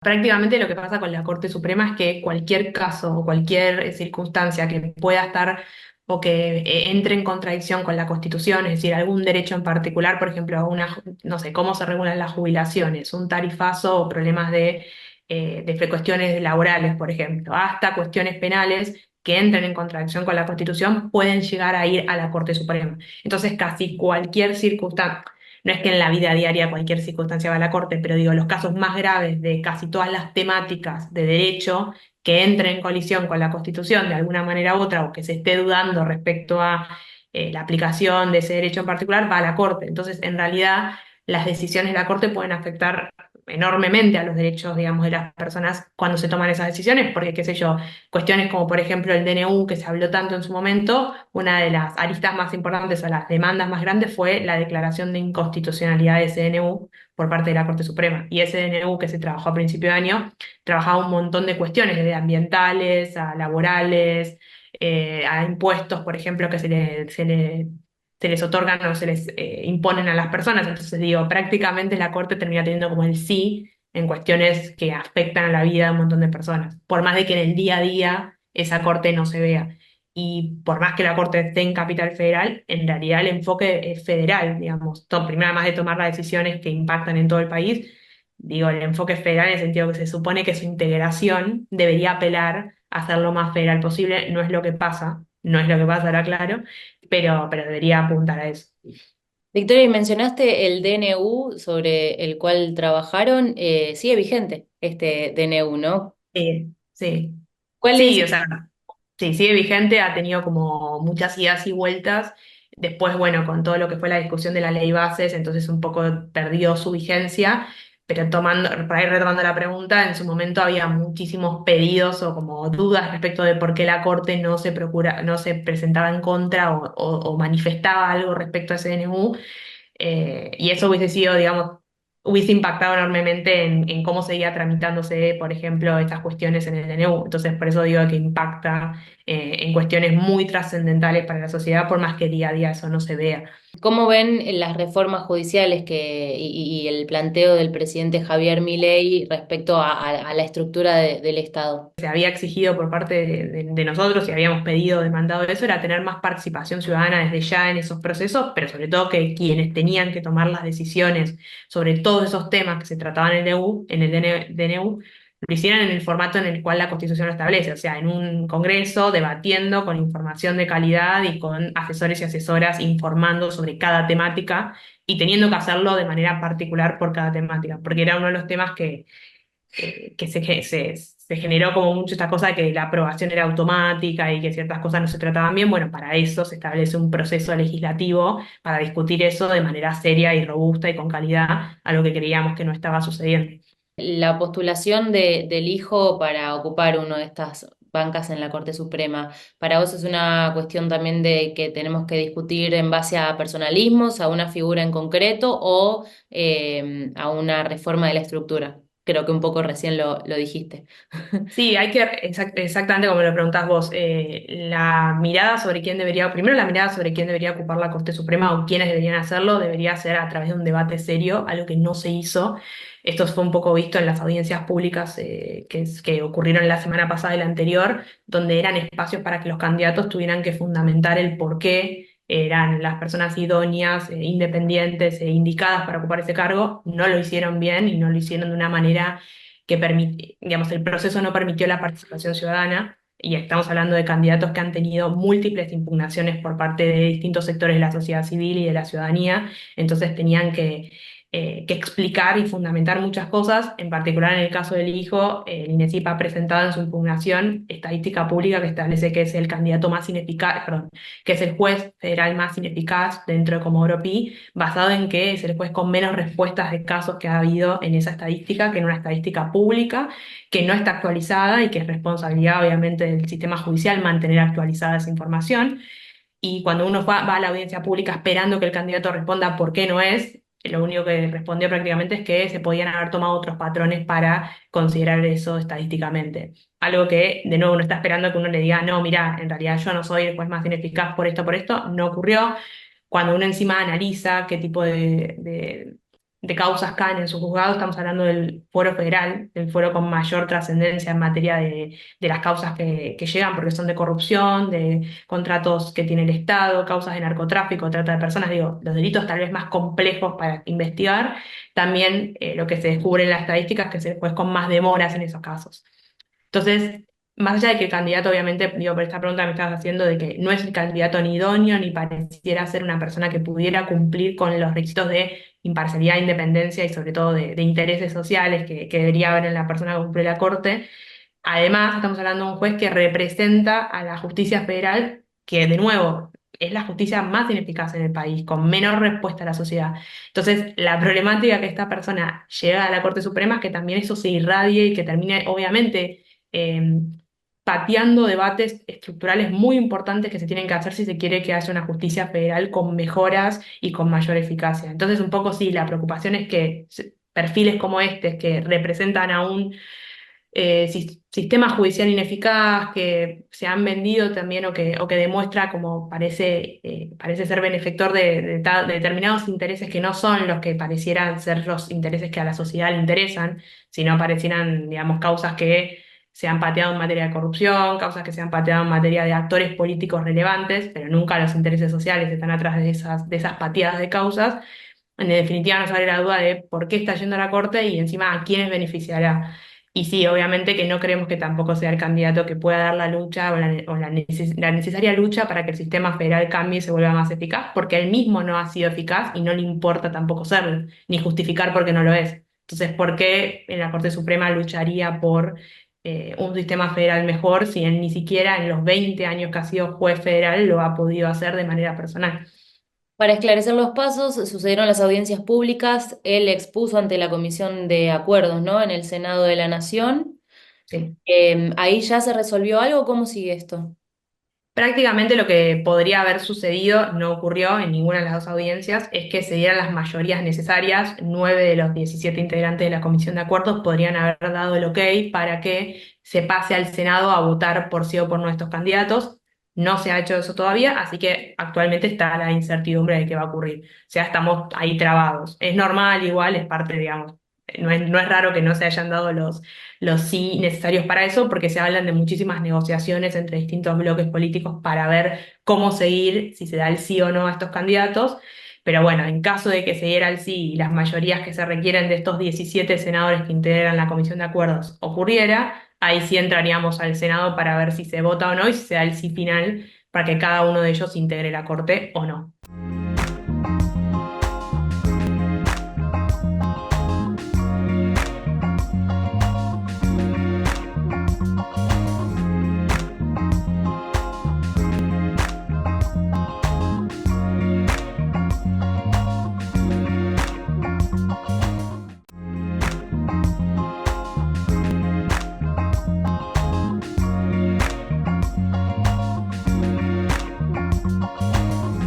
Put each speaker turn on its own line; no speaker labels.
Prácticamente lo que pasa con la Corte Suprema es que cualquier caso o cualquier circunstancia que pueda estar o que entre en contradicción con la Constitución, es decir, algún derecho en particular, por ejemplo, no sé, cómo se regulan las jubilaciones, un tarifazo o problemas de cuestiones laborales, por ejemplo, hasta cuestiones penales que entren en contradicción con la Constitución, pueden llegar a ir a la Corte Suprema. Entonces, casi cualquier circunstancia, no es que en la vida diaria cualquier circunstancia va a la corte, pero digo, los casos más graves de casi todas las temáticas de derecho que entren en colisión con la Constitución de alguna manera u otra o que se esté dudando respecto a la aplicación de ese derecho en particular, va a la corte. Entonces, en realidad, las decisiones de la corte pueden afectar enormemente a los derechos, digamos, de las personas cuando se toman esas decisiones, porque, qué sé yo, cuestiones como, por ejemplo, el DNU, que se habló tanto en su momento, una de las aristas más importantes o las demandas más grandes fue la declaración de inconstitucionalidad de ese DNU por parte de la Corte Suprema. Y ese DNU que se trabajó a principio de año, trabajaba un montón de cuestiones, desde ambientales a laborales, a impuestos, por ejemplo, que se les otorgan o se les imponen a las personas. Entonces, digo, prácticamente la Corte termina teniendo como el sí en cuestiones que afectan a la vida de un montón de personas, por más de que en el día a día esa Corte no se vea. Y por más que la Corte esté en Capital Federal, en realidad el enfoque es federal, digamos. Primero, además de tomar las decisiones que impactan en todo el país, digo, el enfoque es federal en el sentido que se supone que su integración debería apelar a ser lo más federal posible. No es lo que pasa, no es lo que pasa, ahora claro, pero debería apuntar a eso.
Victoria, y mencionaste el DNU sobre el cual trabajaron, sigue vigente este DNU, ¿no?
Sí, sí.
¿Cuál es?
Sí, o sea, sí, sigue vigente, ha tenido como muchas idas y vueltas. Después, bueno, con todo lo que fue la discusión de la ley bases, entonces un poco perdió su vigencia, pero para ir retomando la pregunta, en su momento había muchísimos pedidos o como dudas respecto de por qué la Corte no se presentaba en contra o manifestaba algo respecto a ese DNU, y eso hubiese sido, digamos, hubiese impactado enormemente en cómo seguía tramitándose, por ejemplo, estas cuestiones en el DNU. Entonces, por eso digo que impacta en cuestiones muy trascendentales para la sociedad, por más que día a día eso no se vea.
¿Cómo ven las reformas judiciales y el planteo del presidente Javier Milei respecto a la estructura del Estado?
Se había exigido por parte de nosotros y habíamos pedido, demandado eso, era tener más participación ciudadana desde ya en esos procesos, pero sobre todo que quienes tenían que tomar las decisiones sobre todos esos temas que se trataban en el DNU, lo hicieran en el formato en el cual la Constitución lo establece, o sea, en un congreso, debatiendo con información de calidad y con asesores y asesoras informando sobre cada temática y teniendo que hacerlo de manera particular por cada temática, porque era uno de los temas que se generó como mucho esta cosa de que la aprobación era automática y que ciertas cosas no se trataban bien. Bueno, para eso se establece un proceso legislativo para discutir eso de manera seria y robusta y con calidad, a lo que creíamos que no estaba sucediendo.
La postulación del hijo para ocupar una de estas bancas en la Corte Suprema, ¿para vos es una cuestión también de que tenemos que discutir en base a personalismos, a una figura en concreto o a una reforma de la estructura? Creo que un poco recién lo dijiste.
Sí, hay que, exactamente como lo preguntás vos, la mirada sobre quién debería, primero la mirada sobre quién debería ocupar la Corte Suprema o quiénes deberían hacerlo, debería ser a través de un debate serio, algo que no se hizo. Esto fue un poco visto en las audiencias públicas que ocurrieron la semana pasada y la anterior, donde eran espacios para que los candidatos tuvieran que fundamentar el por qué eran las personas idóneas, independientes e indicadas para ocupar ese cargo. No lo hicieron bien y no lo hicieron de una manera que permite, digamos, el proceso no permitió la participación ciudadana y estamos hablando de candidatos que han tenido múltiples impugnaciones por parte de distintos sectores de la sociedad civil y de la ciudadanía, entonces tenían que explicar y fundamentar muchas cosas, en particular en el caso del hijo, el INESIP ha presentado en su impugnación estadística pública que establece que es el candidato más ineficaz, perdón, que es el juez federal más ineficaz dentro de Comodoro Pi, basado en que es el juez con menos respuestas de casos que ha habido en esa estadística, que en una estadística pública, que no está actualizada y que es responsabilidad obviamente del sistema judicial mantener actualizada esa información. Y cuando uno va a la audiencia pública esperando que el candidato responda por qué no es, lo único que respondió prácticamente es que se podían haber tomado otros patrones para considerar eso estadísticamente. Algo que, de nuevo, uno está esperando que uno le diga, no, mira, en realidad yo no soy el juez más ineficaz por esto, no ocurrió. Cuando uno encima analiza qué tipo de causas caen en su juzgado, estamos hablando del fuero federal, el fuero con mayor trascendencia en materia de las causas que llegan, porque son de corrupción, de contratos que tiene el Estado, causas de narcotráfico, trata de personas, digo, los delitos tal vez más complejos para investigar, también lo que se descubre en las estadísticas es que se juez con más demoras en esos casos. Entonces, más allá de que el candidato, obviamente, digo, por esta pregunta que me estabas haciendo, de que no es el candidato ni idóneo, ni pareciera ser una persona que pudiera cumplir con los requisitos de imparcialidad, independencia y sobre todo de intereses sociales que debería haber en la persona que cumple la corte. Además, estamos hablando de un juez que representa a la justicia federal, que de nuevo es la justicia más ineficaz en el país, con menor respuesta a la sociedad. Entonces, la problemática que esta persona llega a la Corte Suprema es que también eso se irradie y que termine, obviamente, eh, pateando debates estructurales muy importantes que se tienen que hacer si se quiere que haya una justicia federal con mejoras y con mayor eficacia. Entonces, un poco sí, la preocupación es que perfiles como este, que representan a un sistema judicial ineficaz que se han vendido también o que demuestra como parece ser benefactor de determinados intereses que no son los que parecieran ser los intereses que a la sociedad le interesan, sino parecieran, digamos, causas que se han pateado en materia de corrupción, causas que se han pateado en materia de actores políticos relevantes, pero nunca los intereses sociales están atrás de esas pateadas de causas. En definitiva, nos sale la duda de por qué está yendo a la Corte y encima a quiénes beneficiará. Y sí, obviamente que no creemos que tampoco sea el candidato que pueda dar la lucha la necesaria lucha para que el sistema federal cambie y se vuelva más eficaz, porque él mismo no ha sido eficaz y no le importa tampoco serlo, ni justificar por qué no lo es. Entonces, ¿por qué en la Corte Suprema lucharía por un sistema federal mejor si él ni siquiera en los 20 años que ha sido juez federal lo ha podido hacer de manera personal?
Para esclarecer los pasos, sucedieron las audiencias públicas, él expuso ante la Comisión de Acuerdos, ¿no? En el Senado de la Nación.
Sí.
¿Ahí ya se resolvió algo? ¿Cómo sigue esto?
Prácticamente lo que podría haber sucedido no ocurrió en ninguna de las dos audiencias, es que se dieran las mayorías necesarias. 9 de los 17 integrantes de la Comisión de Acuerdos podrían haber dado el ok para que se pase al Senado a votar por sí o por nuestros candidatos. No se ha hecho eso todavía, así que actualmente está la incertidumbre de qué va a ocurrir. O sea, estamos ahí trabados. Es normal, igual, es parte, digamos, no es raro que no se hayan dado los sí necesarios para eso, porque se hablan de muchísimas negociaciones entre distintos bloques políticos para ver cómo seguir, si se da el sí o no a estos candidatos. Pero bueno, en caso de que se diera el sí y las mayorías que se requieren de estos 17 senadores que integran la Comisión de Acuerdos ocurriera, ahí sí entraríamos al Senado para ver si se vota o no y si se da el sí final para que cada uno de ellos integre la Corte o no.